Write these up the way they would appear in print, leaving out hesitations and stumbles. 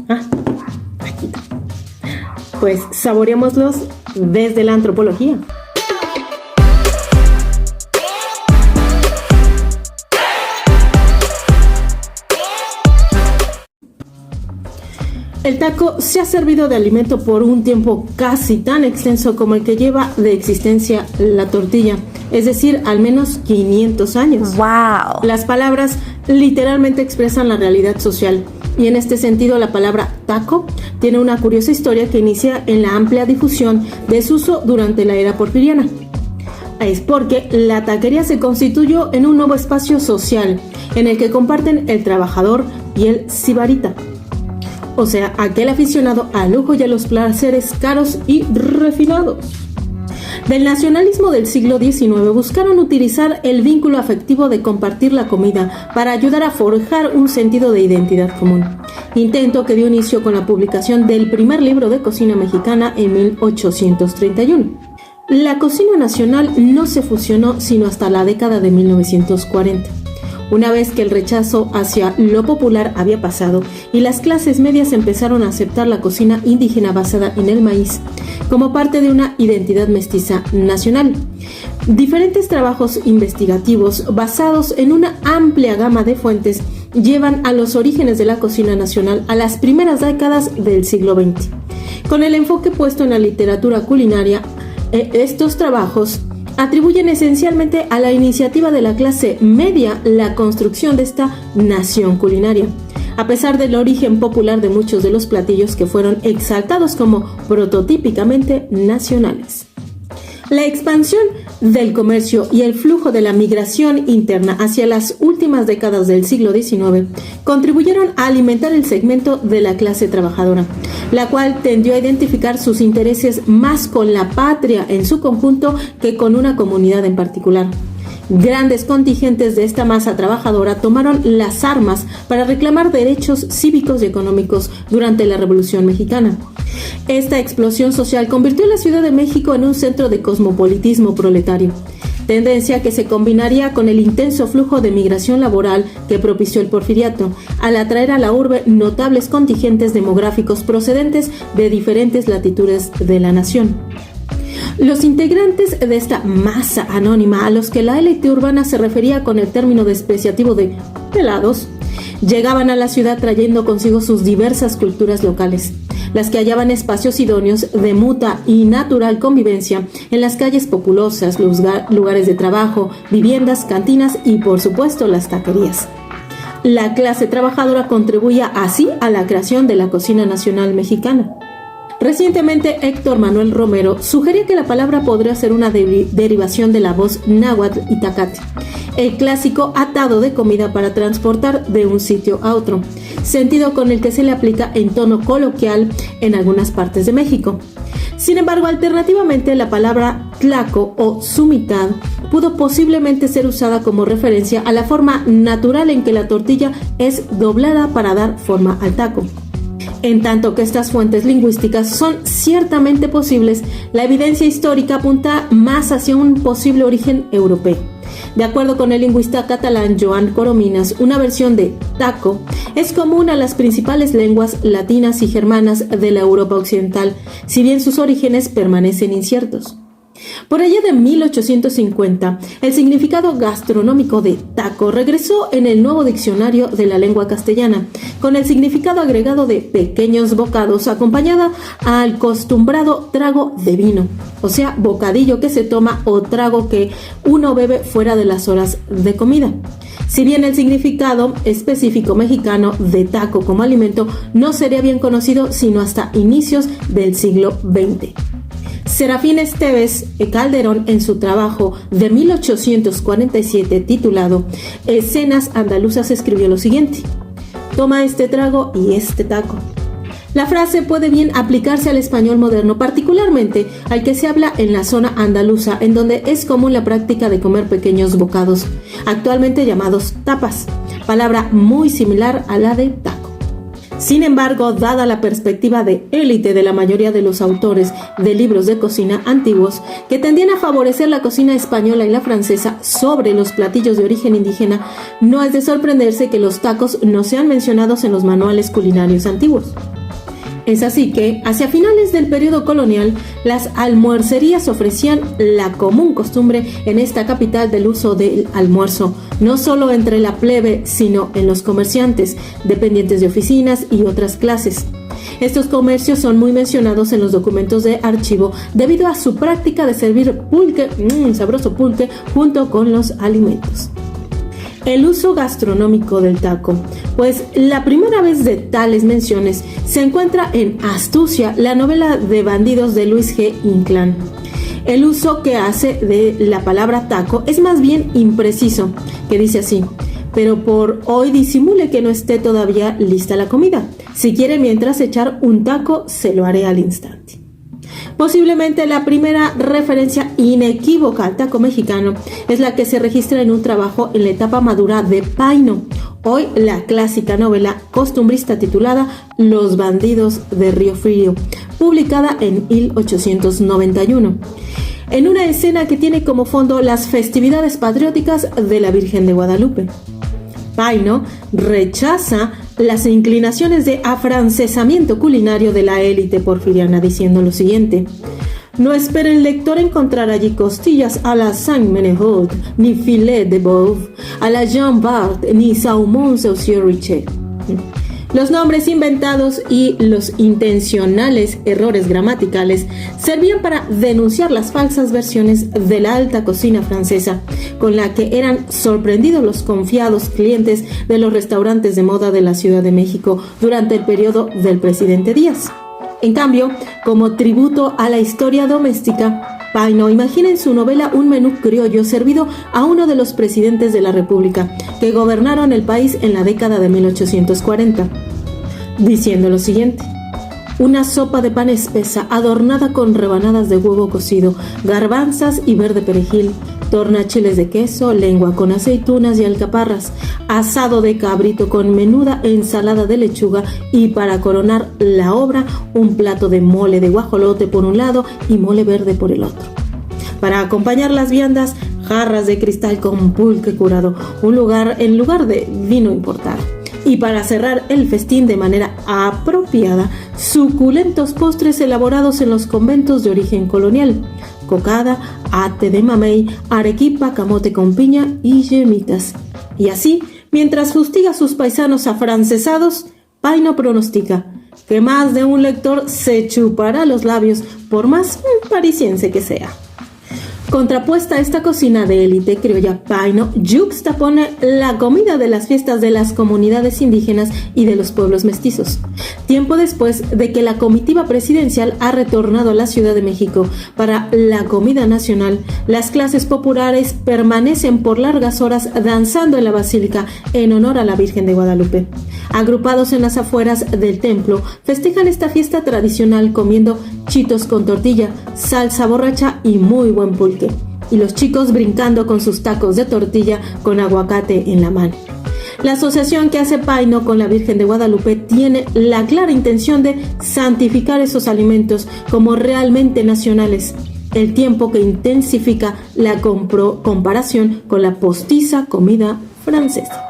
Aquí está. Pues saboreémoslos desde la antropología. El taco se ha servido de alimento por un tiempo casi tan extenso como el que lleva de existencia la tortilla, es decir, al menos 500 años. ¡Wow! Las palabras literalmente expresan la realidad social, y en este sentido la palabra taco tiene una curiosa historia que inicia en la amplia difusión de su uso durante la era porfiriana. Es porque la taquería se constituyó en un nuevo espacio social en el que comparten el trabajador y el sibarita. O sea, aquel aficionado al lujo y a los placeres caros y refinados. Del nacionalismo del siglo XIX buscaron utilizar el vínculo afectivo de compartir la comida para ayudar a forjar un sentido de identidad común. Intento que dio inicio con la publicación del primer libro de cocina mexicana en 1831. La cocina nacional no se fusionó sino hasta la década de 1940. Una vez que el rechazo hacia lo popular había pasado y las clases medias empezaron a aceptar la cocina indígena basada en el maíz como parte de una identidad mestiza nacional. Diferentes trabajos investigativos basados en una amplia gama de fuentes llevan a los orígenes de la cocina nacional a las primeras décadas del siglo XX. Con el enfoque puesto en la literatura culinaria, estos trabajos atribuyen esencialmente a la iniciativa de la clase media la construcción de esta nación culinaria, a pesar del origen popular de muchos de los platillos que fueron exaltados como prototípicamente nacionales. La expansión del comercio y el flujo de la migración interna hacia las últimas décadas del siglo XIX contribuyeron a alimentar el segmento de la clase trabajadora, la cual tendió a identificar sus intereses más con la patria en su conjunto que con una comunidad en particular. Grandes contingentes de esta masa trabajadora tomaron las armas para reclamar derechos cívicos y económicos durante la Revolución Mexicana. Esta explosión social convirtió a la Ciudad de México en un centro de cosmopolitismo proletario, tendencia que se combinaría con el intenso flujo de migración laboral que propició el porfiriato, al atraer a la urbe notables contingentes demográficos procedentes de diferentes latitudes de la nación. Los integrantes de esta masa anónima, a los que la élite urbana se refería con el término despreciativo de pelados, llegaban a la ciudad trayendo consigo sus diversas culturas locales, las que hallaban espacios idóneos de mutua y natural convivencia en las calles populosas, los lugares de trabajo, viviendas, cantinas y, por supuesto, las taquerías. La clase trabajadora contribuía así a la creación de la cocina nacional mexicana. Recientemente, Héctor Manuel Romero sugería que la palabra podría ser una derivación de la voz náhuatl itacate, el clásico atado de comida para transportar de un sitio a otro, sentido con el que se le aplica en tono coloquial en algunas partes de México. Sin embargo, alternativamente, la palabra tlaco o su mitad pudo posiblemente ser usada como referencia a la forma natural en que la tortilla es doblada para dar forma al taco. En tanto que estas fuentes lingüísticas son ciertamente posibles, la evidencia histórica apunta más hacia un posible origen europeo. De acuerdo con el lingüista catalán Joan Coromines, una versión de taco es común a las principales lenguas latinas y germanas de la Europa occidental, si bien sus orígenes permanecen inciertos. Por allá de 1850, el significado gastronómico de taco regresó en el nuevo diccionario de la lengua castellana, con el significado agregado de pequeños bocados acompañada al acostumbrado trago de vino, o sea, bocadillo que se toma o trago que uno bebe fuera de las horas de comida. Si bien el significado específico mexicano de taco como alimento no sería bien conocido sino hasta inicios del siglo XX. Serafín Esteves Calderón, en su trabajo de 1847 titulado Escenas andaluzas, escribió lo siguiente: toma este trago y este taco. La frase puede bien aplicarse al español moderno, particularmente al que se habla en la zona andaluza, en donde es común la práctica de comer pequeños bocados, actualmente llamados tapas, palabra muy similar a la de taco. Sin embargo, dada la perspectiva de élite de la mayoría de los autores de libros de cocina antiguos, que tendían a favorecer la cocina española y la francesa sobre los platillos de origen indígena, no es de sorprenderse que los tacos no sean mencionados en los manuales culinarios antiguos. Es así que, hacia finales del periodo colonial, las almuercerías ofrecían la común costumbre en esta capital del uso del almuerzo, no solo entre la plebe, sino en los comerciantes, dependientes de oficinas y otras clases. Estos comercios son muy mencionados en los documentos de archivo debido a su práctica de servir pulque, sabroso pulque, junto con los alimentos. El uso gastronómico del taco, pues la primera vez de tales menciones se encuentra en Astucia, la novela de bandidos de Luis G. Inclán. El uso que hace de la palabra taco es más bien impreciso, que dice así: pero por hoy disimule que no esté todavía lista la comida. Si quiere mientras echar un taco, se lo haré al instante. Posiblemente la primera referencia inequívoca al taco mexicano es la que se registra en un trabajo en la etapa madura de Paino, hoy la clásica novela costumbrista titulada Los bandidos de Río Frío, publicada en 1891. En una escena que tiene como fondo las festividades patrióticas de la Virgen de Guadalupe. Paino rechaza las inclinaciones de afrancesamiento culinario de la élite porfiriana diciendo lo siguiente: no espere el lector encontrar allí costillas a la Saint-Ménehould, ni filet de bœuf a la Jean Bart, ni saumon saucier riche. Los nombres inventados y los intencionales errores gramaticales servían para denunciar las falsas versiones de la alta cocina francesa, con la que eran sorprendidos los confiados clientes de los restaurantes de moda de la Ciudad de México durante el periodo del presidente Díaz. En cambio, como tributo a la historia doméstica, Paino imagina en su novela un menú criollo servido a uno de los presidentes de la República que gobernaron el país en la década de 1840, diciendo lo siguiente: una sopa de pan espesa adornada con rebanadas de huevo cocido, garbanzas y verde perejil, tornachiles de queso, lengua con aceitunas y alcaparras, asado de cabrito con menuda ensalada de lechuga y, para coronar la obra, un plato de mole de guajolote por un lado y mole verde por el otro. Para acompañar las viandas, jarras de cristal con pulque curado, en lugar de vino importado. Y para cerrar el festín de manera apropiada, suculentos postres elaborados en los conventos de origen colonial: cocada, ate de mamey, arequipa, camote con piña y yemitas. Y así, mientras fustiga a sus paisanos afrancesados, Paino pronostica que más de un lector se chupará los labios, por más parisiense que sea. Contrapuesta a esta cocina de élite criolla, Paino yuxtapone la comida de las fiestas de las comunidades indígenas y de los pueblos mestizos. Tiempo después de que la comitiva presidencial ha retornado a la Ciudad de México para la comida nacional, las clases populares permanecen por largas horas danzando en la basílica en honor a la Virgen de Guadalupe. Agrupados en las afueras del templo, festejan esta fiesta tradicional comiendo chitos con tortilla, salsa borracha y muy buen pulque, y los chicos brincando con sus tacos de tortilla con aguacate en la mano. La asociación que hace Paino con la Virgen de Guadalupe tiene la clara intención de santificar esos alimentos como realmente nacionales, el tiempo que intensifica la comparación con la postiza comida francesa.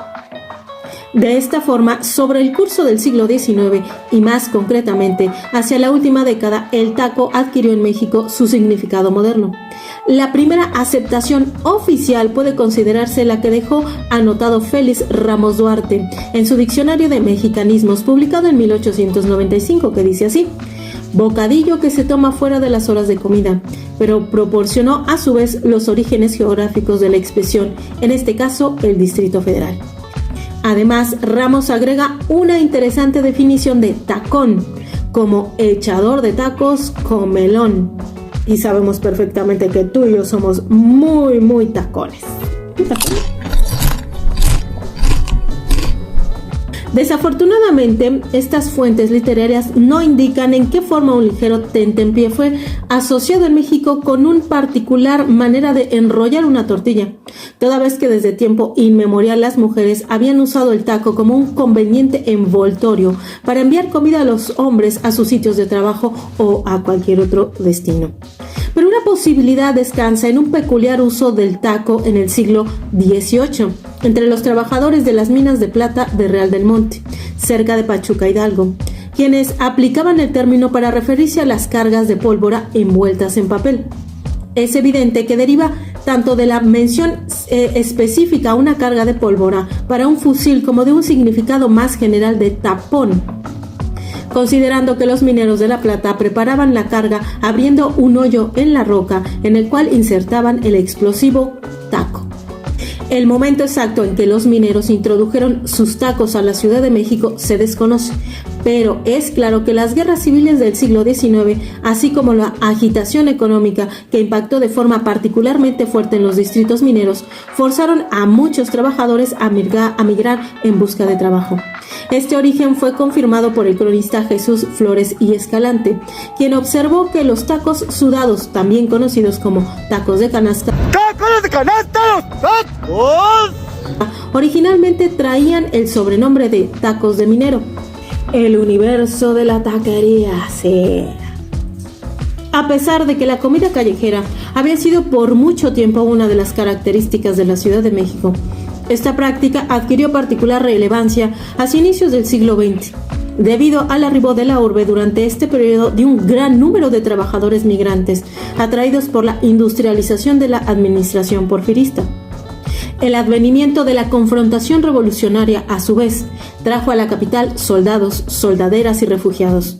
De esta forma, sobre el curso del siglo XIX y más concretamente hacia la última década, el taco adquirió en México su significado moderno. La primera aceptación oficial puede considerarse la que dejó anotado Félix Ramos Duarte en su Diccionario de Mexicanismos, publicado en 1895, que dice así: bocadillo que se toma fuera de las horas de comida, pero proporcionó a su vez los orígenes geográficos de la expresión, en este caso el Distrito Federal. Además, Ramos agrega una interesante definición de tacón como echador de tacos, comelón. Y sabemos perfectamente que tú y yo somos muy tacones. Desafortunadamente, estas fuentes literarias no indican en qué forma un ligero tentempié fue asociado en México con una particular manera de enrollar una tortilla, toda vez que desde tiempo inmemorial las mujeres habían usado el taco como un conveniente envoltorio para enviar comida a los hombres a sus sitios de trabajo o a cualquier otro destino. Pero una posibilidad descansa en un peculiar uso del taco en el siglo XVIII, entre los trabajadores de las minas de plata de Real del Monte, cerca de Pachuca, Hidalgo. quienes aplicaban el término para referirse a las cargas de pólvora envueltas en papel. Es evidente que deriva tanto de la mención específica a una carga de pólvora para un fusil como de un significado más general de tapón, considerando que los mineros de La Plata preparaban la carga abriendo un hoyo en la roca en el cual insertaban el explosivo taco. El momento exacto en que los mineros introdujeron sus tacos a la Ciudad de México se desconoce, pero es claro que las guerras civiles del siglo XIX, así como la agitación económica que impactó de forma particularmente fuerte en los distritos mineros, forzaron a muchos trabajadores a migrar en busca de trabajo. Este origen fue confirmado por el cronista Jesús Flores y Escalante, quien observó que los tacos sudados, también conocidos como tacos de canasta, originalmente traían el sobrenombre de tacos de minero. El universo de la taquería, sí. A pesar de que la comida callejera había sido por mucho tiempo una de las características de la Ciudad de México, esta práctica adquirió particular relevancia hacia inicios del siglo XX, debido al arribo de la urbe durante este periodo de un gran número de trabajadores migrantes atraídos por la industrialización de la administración porfirista. El advenimiento de la confrontación revolucionaria, a su vez, trajo a la capital soldados, soldaderas y refugiados.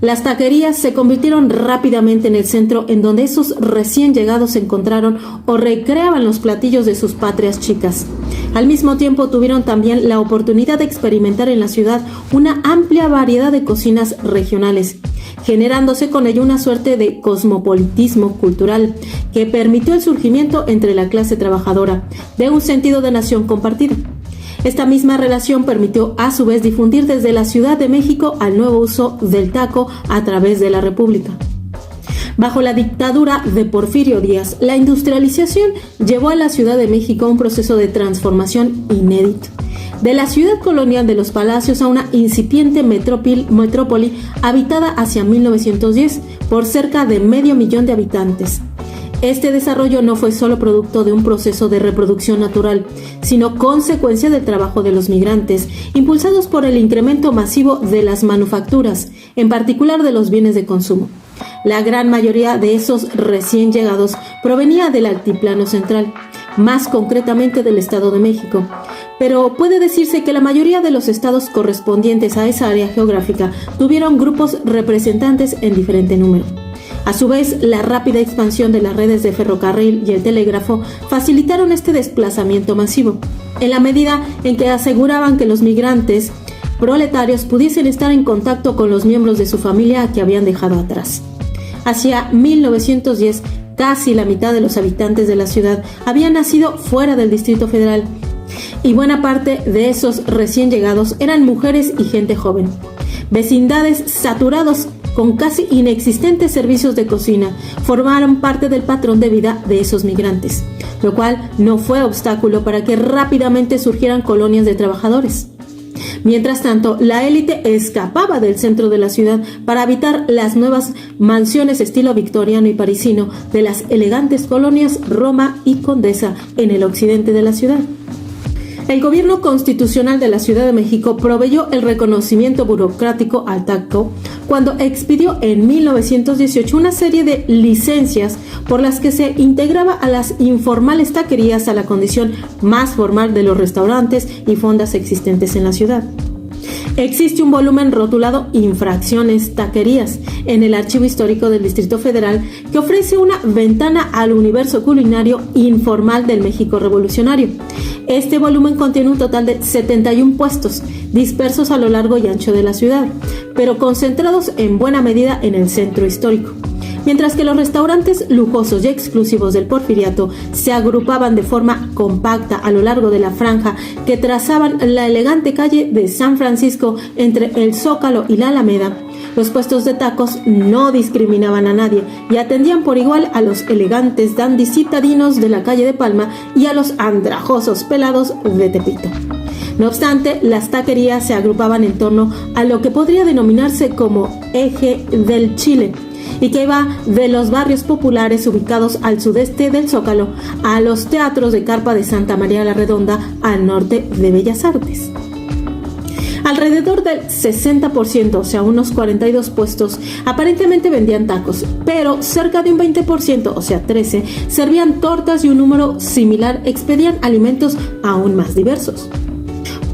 Las taquerías se convirtieron rápidamente en el centro en donde esos recién llegados se encontraron o recreaban los platillos de sus patrias chicas. Al mismo tiempo tuvieron también la oportunidad de experimentar en la ciudad una amplia variedad de cocinas regionales, generándose con ello una suerte de cosmopolitismo cultural que permitió el surgimiento entre la clase trabajadora de un sentido de nación compartida. Esta misma relación permitió a su vez difundir desde la Ciudad de México al nuevo uso del taco a través de la República. Bajo la dictadura de Porfirio Díaz, la industrialización llevó a la Ciudad de México un proceso de transformación inédito. De la ciudad colonial de los palacios a una incipiente metrópoli habitada hacia 1910 por cerca de 500,000 de habitantes. Este desarrollo no fue solo producto de un proceso de reproducción natural, sino consecuencia del trabajo de los migrantes, impulsados por el incremento masivo de las manufacturas, en particular de los bienes de consumo. La gran mayoría de esos recién llegados provenía del altiplano central, más concretamente del Estado de México. Pero puede decirse que la mayoría de los estados correspondientes a esa área geográfica tuvieron grupos representantes en diferente número. A su vez, la rápida expansión de las redes de ferrocarril y el telégrafo facilitaron este desplazamiento masivo, en la medida en que aseguraban que los migrantes proletarios pudiesen estar en contacto con los miembros de su familia que habían dejado atrás. Hacia 1910, casi la mitad de los habitantes de la ciudad habían nacido fuera del Distrito Federal, y buena parte de esos recién llegados eran mujeres y gente joven. Vecindades saturados con casi inexistentes servicios de cocina formaron parte del patrón de vida de esos migrantes, lo cual no fue obstáculo para que rápidamente surgieran colonias de trabajadores. Mientras tanto, la élite escapaba del centro de la ciudad para habitar las nuevas mansiones estilo victoriano y parisino de las elegantes colonias Roma y Condesa en el occidente de la ciudad. El gobierno constitucional de la Ciudad de México proveyó el reconocimiento burocrático al taco cuando expidió en 1918 una serie de licencias por las que se integraba a las informales taquerías a la condición más formal de los restaurantes y fondas existentes en la ciudad. Existe un volumen rotulado Infracciones Taquerías en el Archivo Histórico del Distrito Federal que ofrece una ventana al universo culinario informal del México revolucionario. Este volumen contiene un total de 71 puestos dispersos a lo largo y ancho de la ciudad, pero concentrados en buena medida en el centro histórico. Mientras que los restaurantes lujosos y exclusivos del Porfiriato se agrupaban de forma compacta a lo largo de la franja que trazaban la elegante calle de San Francisco entre el Zócalo y la Alameda, los puestos de tacos no discriminaban a nadie y atendían por igual a los elegantes dandis citadinos de la calle de Palma y a los andrajosos pelados de Tepito. No obstante, las taquerías se agrupaban en torno a lo que podría denominarse como eje del Chile, y que iba de los barrios populares ubicados al sudeste del Zócalo a los teatros de carpa de Santa María la Redonda al norte de Bellas Artes. Alrededor del 60%, o sea, unos 42 puestos, aparentemente vendían tacos, pero cerca de un 20%, o sea, 13, servían tortas y un número similar expedían alimentos aún más diversos.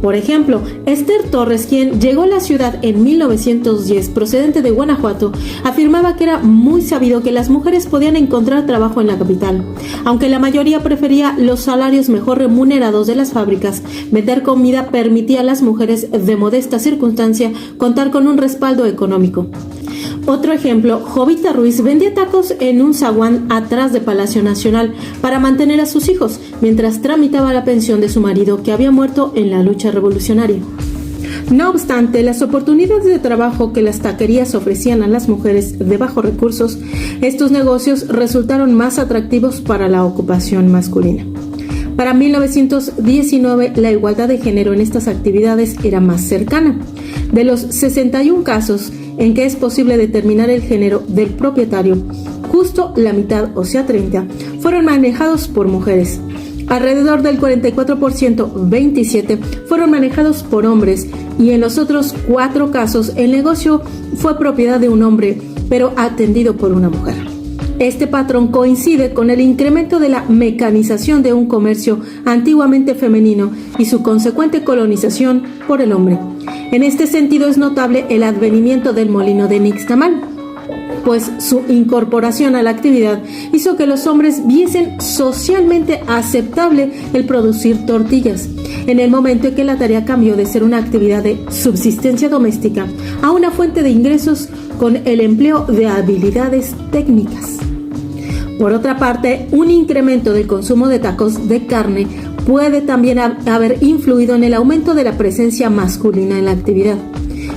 Por ejemplo, Esther Torres, quien llegó a la ciudad en 1910 procedente de Guanajuato, afirmaba que era muy sabido que las mujeres podían encontrar trabajo en la capital. Aunque la mayoría prefería los salarios mejor remunerados de las fábricas, vender comida permitía a las mujeres de modesta circunstancia contar con un respaldo económico. Otro ejemplo, Jovita Ruiz vendía tacos en un zaguán atrás de Palacio Nacional para mantener a sus hijos, mientras tramitaba la pensión de su marido que había muerto en la lucha revolucionaria. No obstante, las oportunidades de trabajo que las taquerías ofrecían a las mujeres de bajos recursos, estos negocios resultaron más atractivos para la ocupación masculina. Para 1919, la igualdad de género en estas actividades era más cercana. De los 61 casos en que es posible determinar el género del propietario, justo la mitad, o sea 30, fueron manejados por mujeres. Alrededor del 44%, 27, fueron manejados por hombres y en los otros 4 casos el negocio fue propiedad de un hombre, pero atendido por una mujer. Este patrón coincide con el incremento de la mecanización de un comercio antiguamente femenino y su consecuente colonización por el hombre. En este sentido es notable el advenimiento del molino de Nixtamal, pues su incorporación a la actividad hizo que los hombres viesen socialmente aceptable el producir tortillas, en el momento en que la tarea cambió de ser una actividad de subsistencia doméstica a una fuente de ingresos con el empleo de habilidades técnicas. Por otra parte, un incremento del consumo de tacos de carne puede también haber influido en el aumento de la presencia masculina en la actividad.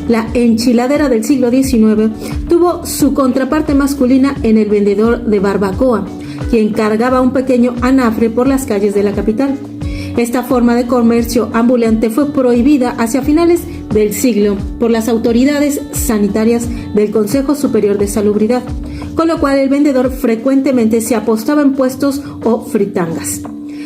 La enchiladera del siglo XIX tuvo su contraparte masculina en el vendedor de barbacoa, quien cargaba un pequeño anafre por las calles de la capital. Esta forma de comercio ambulante fue prohibida hacia finales del siglo por las autoridades sanitarias del Consejo Superior de Salubridad, con lo cual el vendedor frecuentemente se apostaba en puestos o fritangas.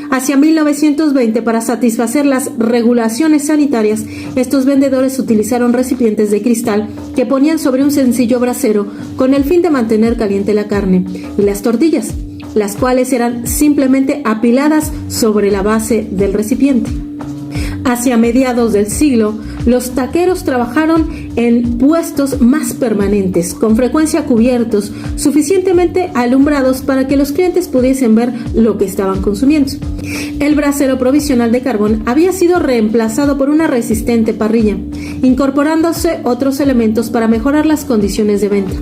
Hacia 1920, para satisfacer las regulaciones sanitarias, estos vendedores utilizaron recipientes de cristal que ponían sobre un sencillo brasero con el fin de mantener caliente la carne y las tortillas, las cuales eran simplemente apiladas sobre la base del recipiente. Hacia mediados del siglo, los taqueros trabajaron en puestos más permanentes, con frecuencia cubiertos, suficientemente alumbrados para que los clientes pudiesen ver lo que estaban consumiendo. El brasero provisional de carbón había sido reemplazado por una resistente parrilla, incorporándose otros elementos para mejorar las condiciones de venta,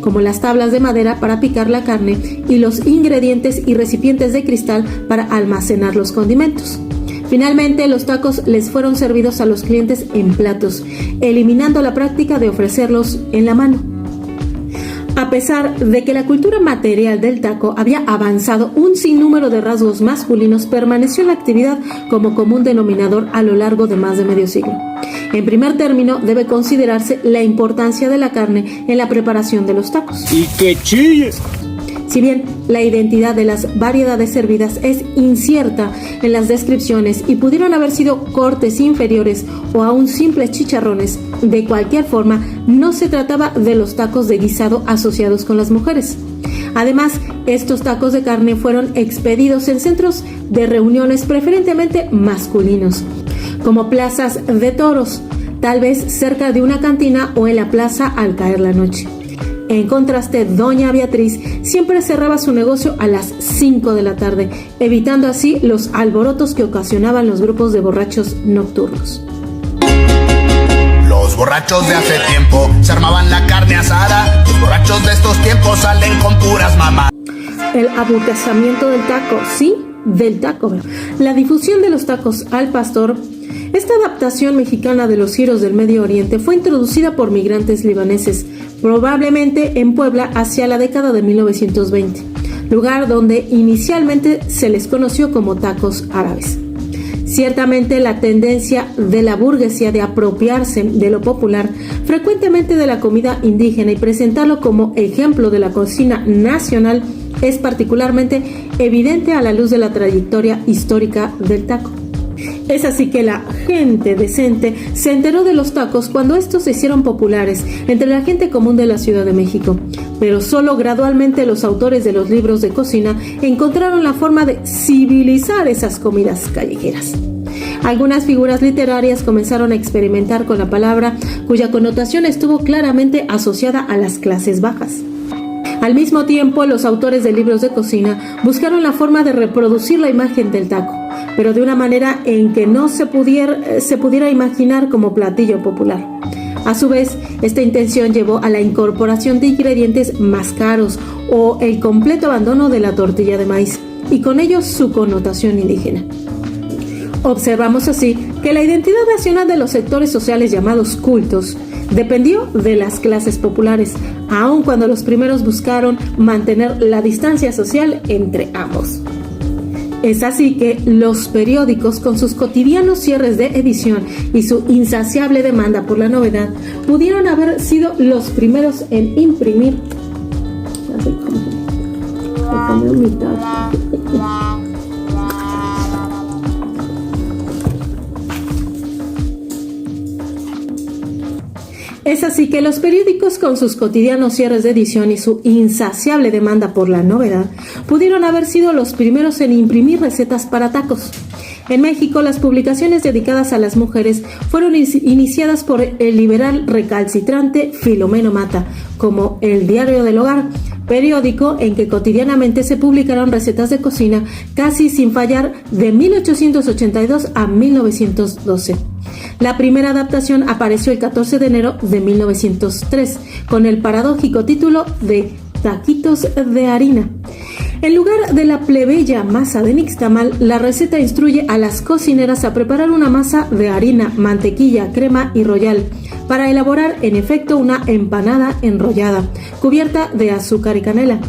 como las tablas de madera para picar la carne y los ingredientes y recipientes de cristal para almacenar los condimentos. Finalmente, los tacos les fueron servidos a los clientes en platos, eliminando la práctica de ofrecerlos en la mano. A pesar de que la cultura material del taco había avanzado, un sinnúmero de rasgos masculinos permaneció en la actividad como común denominador a lo largo de más de medio siglo. En primer término, debe considerarse la importancia de la carne en la preparación de los tacos. ¡Y que chille! Si bien la identidad de las variedades servidas es incierta en las descripciones y pudieron haber sido cortes inferiores o aún simples chicharrones, de cualquier forma no se trataba de los tacos de guisado asociados con las mujeres. Además, estos tacos de carne fueron expedidos en centros de reuniones preferentemente masculinos, como plazas de toros, tal vez cerca de una cantina o en la plaza al caer la noche. En contraste, doña Beatriz siempre cerraba su negocio a las 5 de la tarde, evitando así los alborotos que ocasionaban los grupos de borrachos nocturnos. Los borrachos de hace tiempo se armaban la carne asada. Los borrachos de estos tiempos salen con puras mamás. El aburguesamiento del taco, sí, del taco. La difusión de los tacos al pastor. Esta adaptación mexicana de los giros del Medio Oriente fue introducida por migrantes libaneses, probablemente en Puebla hacia la década de 1920, lugar donde inicialmente se les conoció como tacos árabes. Ciertamente la tendencia de la burguesía de apropiarse de lo popular, frecuentemente de la comida indígena, y presentarlo como ejemplo de la cocina nacional es particularmente evidente a la luz de la trayectoria histórica del taco. Es así que la gente decente se enteró de los tacos cuando estos se hicieron populares entre la gente común de la Ciudad de México. Pero solo gradualmente los autores de los libros de cocina encontraron la forma de civilizar esas comidas callejeras. Algunas figuras literarias comenzaron a experimentar con la palabra, cuya connotación estuvo claramente asociada a las clases bajas. Al mismo tiempo, los autores de libros de cocina buscaron la forma de reproducir la imagen del taco, pero de una manera en que no se pudiera imaginar como platillo popular. A su vez, esta intención llevó a la incorporación de ingredientes más caros o el completo abandono de la tortilla de maíz, y con ello su connotación indígena. Observamos así que la identidad nacional de los sectores sociales llamados cultos dependió de las clases populares, aun cuando los primeros buscaron mantener la distancia social entre ambos. Es así que los periódicos, con sus cotidianos cierres de edición y su insaciable demanda por la novedad, pudieron haber sido los primeros en imprimir. Es así que los periódicos, con sus cotidianos cierres de edición y su insaciable demanda por la novedad, pudieron haber sido los primeros en imprimir recetas para tacos. En México, las publicaciones dedicadas a las mujeres fueron iniciadas por el liberal recalcitrante Filomeno Mata, como El Diario del Hogar, periódico en que cotidianamente se publicaron recetas de cocina casi sin fallar de 1882 a 1912. La primera adaptación apareció el 14 de enero de 1903, con el paradójico título de Taquitos de harina. En lugar de la plebeya masa de nixtamal, la receta instruye a las cocineras a preparar una masa de harina, mantequilla, crema y royal, para elaborar en efecto una empanada enrollada, cubierta de azúcar y canela.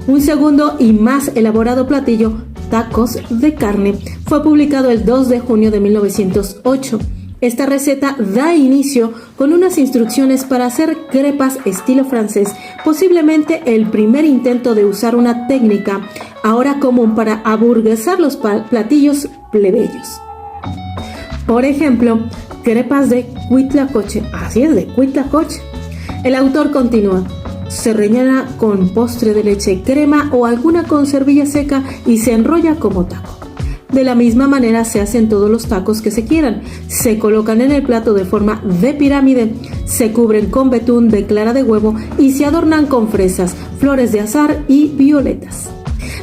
Un segundo y más elaborado platillo, tacos de carne, fue publicado el 2 de junio de 1908. Esta receta da inicio con unas instrucciones para hacer crepas estilo francés, posiblemente el primer intento de usar una técnica ahora común para aburguesar los platillos plebeyos. Por ejemplo, crepas de Huitlacoche. Así es, de Huitlacoche. El autor continúa: se rellena con postre de leche, crema o alguna conservilla seca y se enrolla como taco. De la misma manera se hacen todos los tacos que se quieran. Se colocan en el plato de forma de pirámide, se cubren con betún de clara de huevo y se adornan con fresas, flores de azahar y violetas.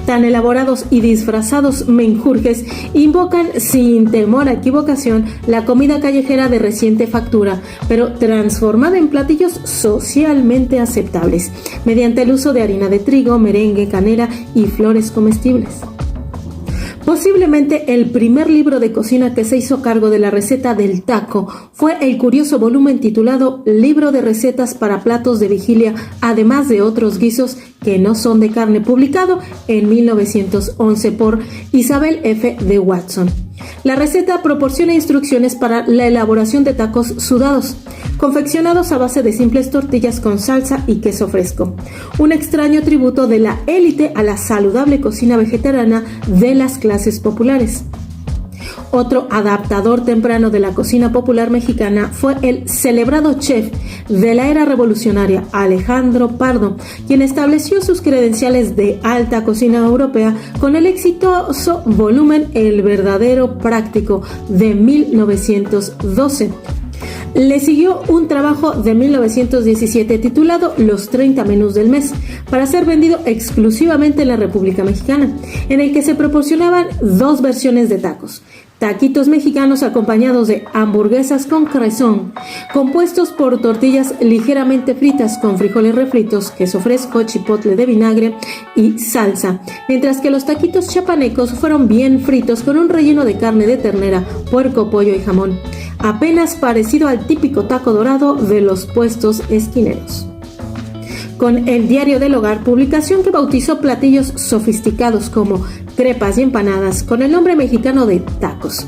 Tan elaborados y disfrazados menjurjes invocan sin temor a equivocación la comida callejera de reciente factura, pero transformada en platillos socialmente aceptables, mediante el uso de harina de trigo, merengue, canela y flores comestibles. Posiblemente el primer libro de cocina que se hizo cargo de la receta del taco fue el curioso volumen titulado Libro de recetas para platos de vigilia, además de otros guisos que no son de carne, publicado en 1911 por Isabel F. de Watson. La receta proporciona instrucciones para la elaboración de tacos sudados, confeccionados a base de simples tortillas con salsa y queso fresco, un extraño tributo de la élite a la saludable cocina vegetariana de las clases populares. Otro adaptador temprano de la cocina popular mexicana fue el celebrado chef de la era revolucionaria, Alejandro Pardo, quien estableció sus credenciales de alta cocina europea con el exitoso volumen El Verdadero Práctico de 1912. Le siguió un trabajo de 1917 titulado Los 30 menús del mes, para ser vendido exclusivamente en la República Mexicana, en el que se proporcionaban dos versiones de tacos: taquitos mexicanos acompañados de hamburguesas con crezón, compuestos por tortillas ligeramente fritas con frijoles refritos, queso fresco, chipotle de vinagre y salsa, mientras que los taquitos chapanecos fueron bien fritos con un relleno de carne de ternera, puerco, pollo y jamón, apenas parecido al típico taco dorado de los puestos esquineros. Con El Diario del Hogar, publicación que bautizó platillos sofisticados como crepas y empanadas con el nombre mexicano de tacos.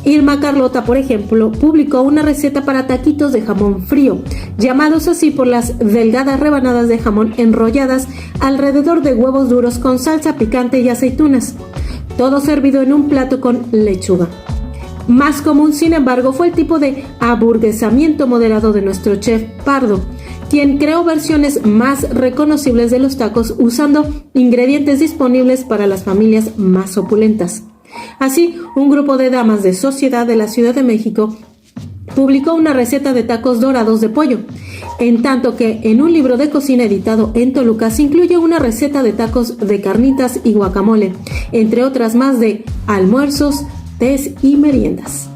Irma Carlota, por ejemplo, publicó una receta para taquitos de jamón frío, llamados así por las delgadas rebanadas de jamón enrolladas alrededor de huevos duros con salsa picante y aceitunas, todo servido en un plato con lechuga. Más común, sin embargo, fue el tipo de aburguesamiento moderado de nuestro chef Pardo, quien creó versiones más reconocibles de los tacos usando ingredientes disponibles para las familias más opulentas. Así, un grupo de damas de sociedad de la Ciudad de México publicó una receta de tacos dorados de pollo, en tanto que en un libro de cocina editado en Toluca se incluye una receta de tacos de carnitas y guacamole, entre otras más de almuerzos, tés y meriendas.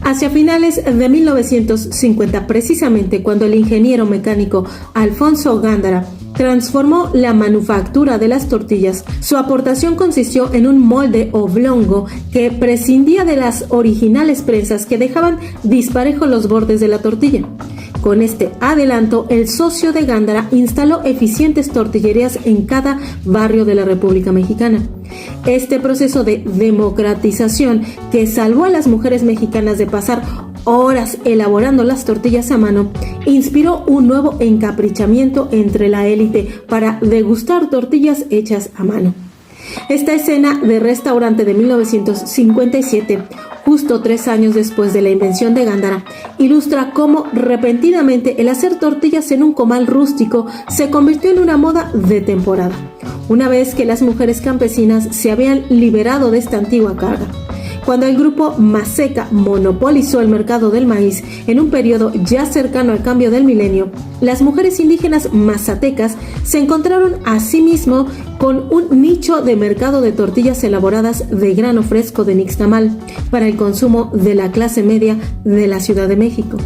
Hacia finales de 1950, precisamente cuando el ingeniero mecánico Alfonso Gándara transformó la manufactura de las tortillas, su aportación consistió en un molde oblongo que prescindía de las originales prensas que dejaban disparejos los bordes de la tortilla. Con este adelanto, el socio de Gándara instaló eficientes tortillerías en cada barrio de la República Mexicana. Este proceso de democratización, que salvó a las mujeres mexicanas de pasar horas elaborando las tortillas a mano, inspiró un nuevo encaprichamiento entre la élite para degustar tortillas hechas a mano. Esta escena de restaurante de 1957, justo 3 años después de la invención de Gándara, ilustra cómo repentinamente el hacer tortillas en un comal rústico se convirtió en una moda de temporada, una vez que las mujeres campesinas se habían liberado de esta antigua carga. Cuando el grupo Maseca monopolizó el mercado del maíz en un periodo ya cercano al cambio del milenio, las mujeres indígenas mazatecas se encontraron a sí mismo con un nicho de mercado de tortillas elaboradas de grano fresco de nixtamal para el consumo de la clase media de la Ciudad de México.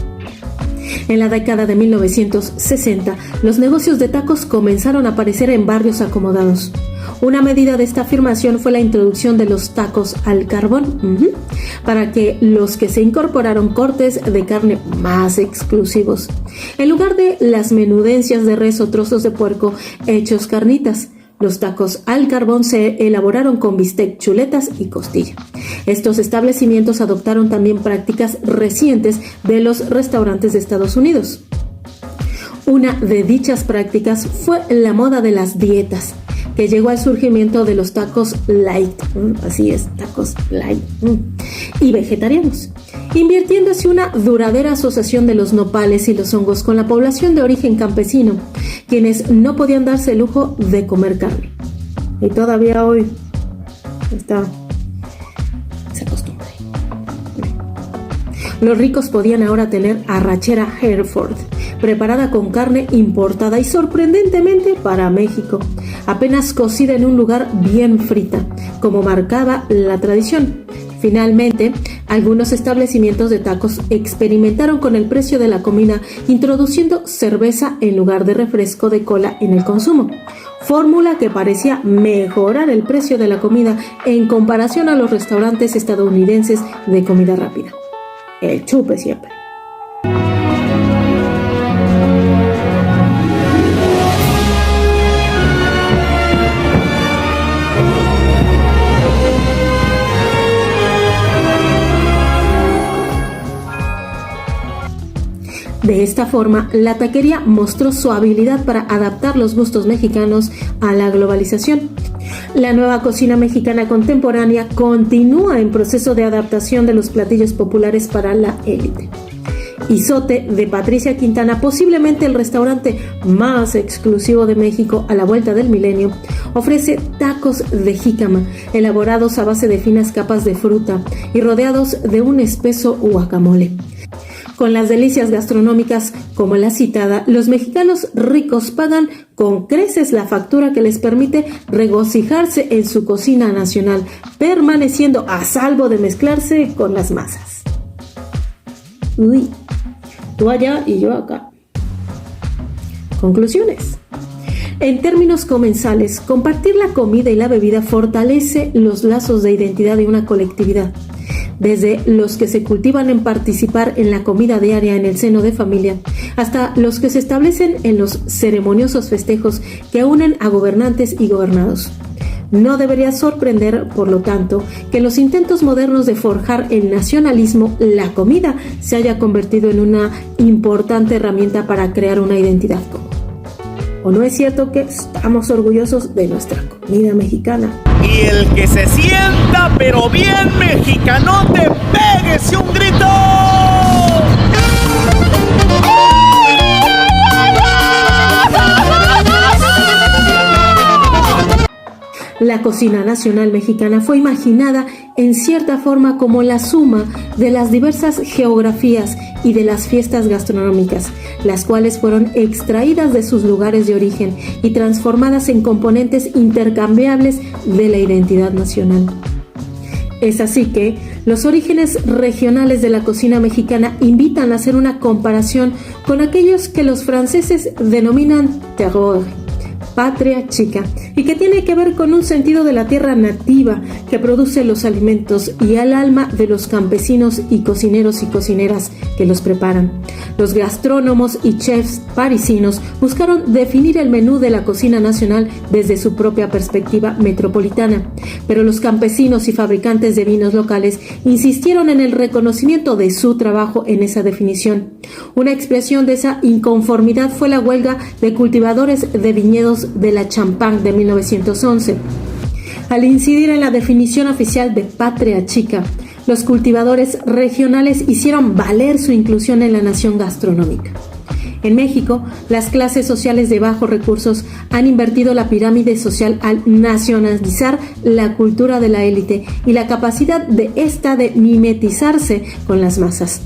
En la década de 1960, los negocios de tacos comenzaron a aparecer en barrios acomodados. Una medida de esta afirmación fue la introducción de los tacos al carbón, para que los que se incorporaron cortes de carne más exclusivos, en lugar de las menudencias de res o trozos de puerco hechos carnitas. Los tacos al carbón se elaboraron con bistec, chuletas y costilla. Estos establecimientos adoptaron también prácticas recientes de los restaurantes de Estados Unidos. Una de dichas prácticas fue la moda de las dietas, que llegó al surgimiento de los tacos light, así es, tacos light, y vegetarianos, invirtiendo así una duradera asociación de los nopales y los hongos con la población de origen campesino, quienes no podían darse el lujo de comer carne. Y todavía hoy está esa costumbre. Los ricos podían ahora tener arrachera Hereford, preparada con carne importada y sorprendentemente para México, apenas cocida en un lugar bien frita, como marcaba la tradición. Finalmente, algunos establecimientos de tacos experimentaron con el precio de la comida, introduciendo cerveza en lugar de refresco de cola en el consumo, fórmula que parecía mejorar el precio de la comida en comparación a los restaurantes estadounidenses de comida rápida. El chupe siempre. De esta forma, la taquería mostró su habilidad para adaptar los gustos mexicanos a la globalización. La nueva cocina mexicana contemporánea continúa en proceso de adaptación de los platillos populares para la élite. Izote, de Patricia Quintana, posiblemente el restaurante más exclusivo de México a la vuelta del milenio, ofrece tacos de jícama, elaborados a base de finas capas de fruta y rodeados de un espeso guacamole. Con las delicias gastronómicas como la citada, los mexicanos ricos pagan con creces la factura que les permite regocijarse en su cocina nacional, permaneciendo a salvo de mezclarse con las masas. Uy, tú allá y yo acá. Conclusiones. En términos comensales, compartir la comida y la bebida fortalece los lazos de identidad de una colectividad. Desde los que se cultivan en participar en la comida diaria en el seno de familia, hasta los que se establecen en los ceremoniosos festejos que unen a gobernantes y gobernados. No debería sorprender, por lo tanto, que en los intentos modernos de forjar el nacionalismo, la comida se haya convertido en una importante herramienta para crear una identidad común. ¿O no es cierto que estamos orgullosos de nuestra comida mexicana? Y el que se sienta pero bien mexicanote, péguese un grito. La cocina nacional mexicana fue imaginada en cierta forma como la suma de las diversas geografías y de las fiestas gastronómicas, las cuales fueron extraídas de sus lugares de origen y transformadas en componentes intercambiables de la identidad nacional. Es así que los orígenes regionales de la cocina mexicana invitan a hacer una comparación con aquellos que los franceses denominan terroir, patria chica, y que tiene que ver con un sentido de la tierra nativa que produce los alimentos y al alma de los campesinos y cocineros y cocineras que los preparan. Los gastrónomos y chefs parisinos buscaron definir el menú de la cocina nacional desde su propia perspectiva metropolitana, pero los campesinos y fabricantes de vinos locales insistieron en el reconocimiento de su trabajo en esa definición. Una expresión de esa inconformidad fue la huelga de cultivadores de viñedos de la Champagne de 1911. Al incidir en la definición oficial de patria chica, los cultivadores regionales hicieron valer su inclusión en la nación gastronómica. En México, las clases sociales de bajos recursos han invertido la pirámide social al nacionalizar la cultura de la élite y la capacidad de esta de mimetizarse con las masas.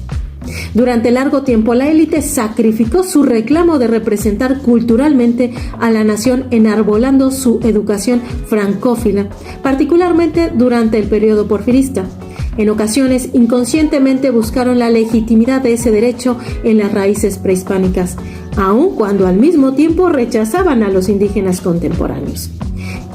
Durante largo tiempo, la élite sacrificó su reclamo de representar culturalmente a la nación enarbolando su educación francófila, particularmente durante el periodo porfirista. En ocasiones, inconscientemente buscaron la legitimidad de ese derecho en las raíces prehispánicas, aun cuando al mismo tiempo rechazaban a los indígenas contemporáneos.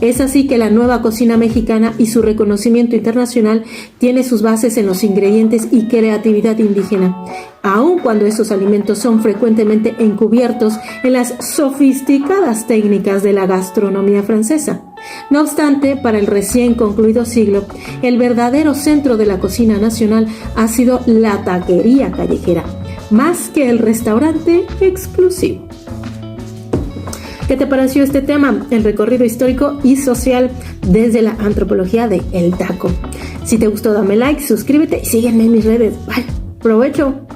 Es así que la nueva cocina mexicana y su reconocimiento internacional tiene sus bases en los ingredientes y creatividad indígena, aun cuando esos alimentos son frecuentemente encubiertos en las sofisticadas técnicas de la gastronomía francesa. No obstante, para el recién concluido siglo, el verdadero centro de la cocina nacional ha sido la taquería callejera, más que el restaurante exclusivo. ¿Qué te pareció este tema? El recorrido histórico y social desde la antropología de El Taco. Si te gustó, dame like, suscríbete y sígueme en mis redes. Bye. ¡Provecho!